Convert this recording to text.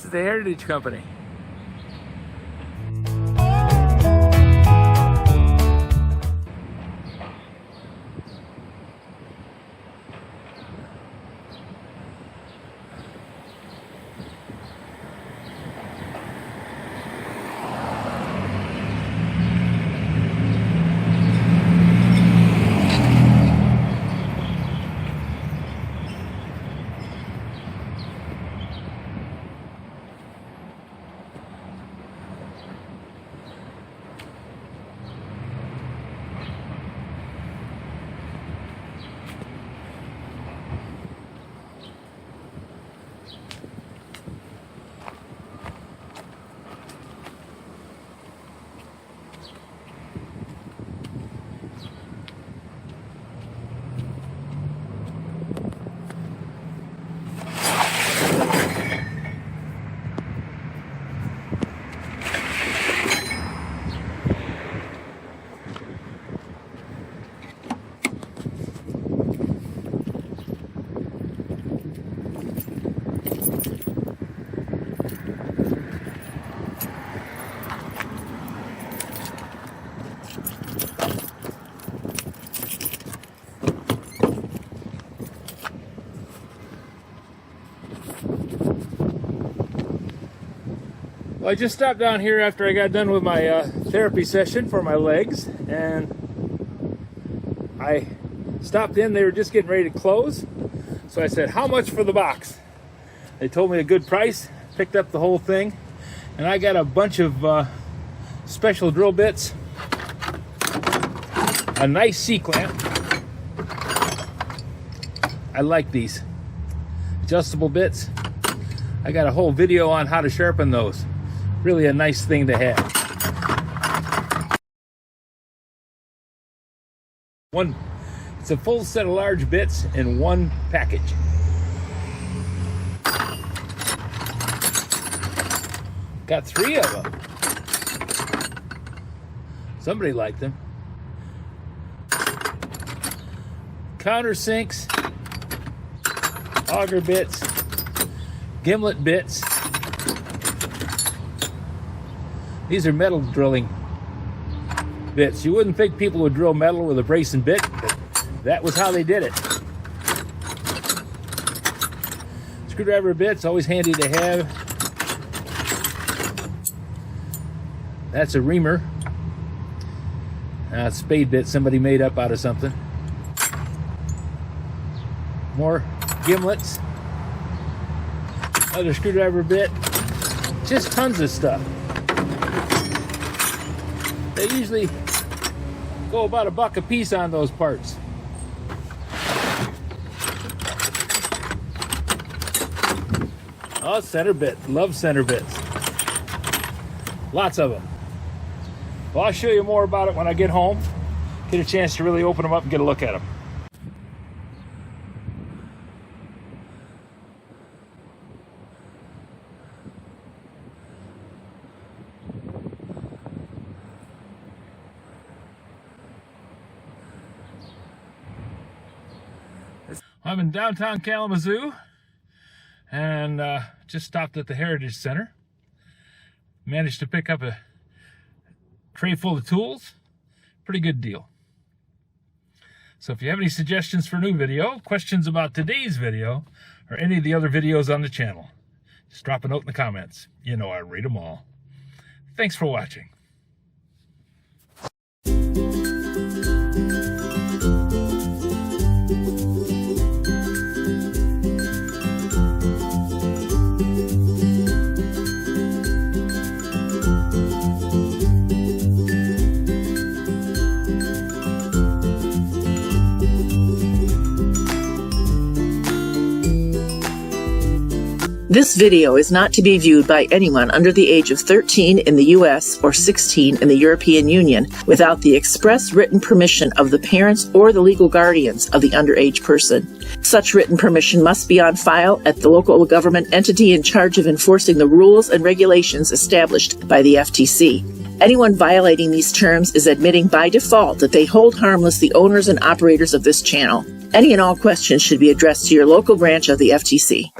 This is the Heritage Company. Well, I just stopped down here after I got done with my therapy session for my legs, and I stopped in. They were just getting ready to close, so I said, how much for the box? They told me a good price, picked up the whole thing, and I got a bunch of special drill bits, a nice C-clamp. I like these adjustable bits. I got a whole video on how to sharpen those. Really a nice thing to have. It's a full set of large bits in one package. Got 3 of them. Somebody liked them. Countersinks, auger bits, gimlet bits. These are metal drilling bits. You wouldn't think people would drill metal with a brace and bit, but that was how they did it. Screwdriver bits, always handy to have. That's a reamer. Spade bit somebody made up out of something. More gimlets. Another screwdriver bit. Just tons of stuff. They usually go about $1 a piece on those parts. Oh, center bit. Love center bits. Lots of them. Well, I'll show you more about it when I get home. Get a chance to really open them up and get a look at them. I'm in downtown Kalamazoo, and just stopped at the Heritage Center. Managed to pick up a tray full of tools. Pretty good deal. So if you have any suggestions for a new video, questions about today's video, or any of the other videos on the channel, just drop a note in the comments. You know I read them all. Thanks for watching. This video is not to be viewed by anyone under the age of 13 in the U.S. or 16 in the European Union without the express written permission of the parents or the legal guardians of the underage person. Such written permission must be on file at the local government entity in charge of enforcing the rules and regulations established by the FTC. Anyone violating these terms is admitting by default that they hold harmless the owners and operators of this channel. Any and all questions should be addressed to your local branch of the FTC.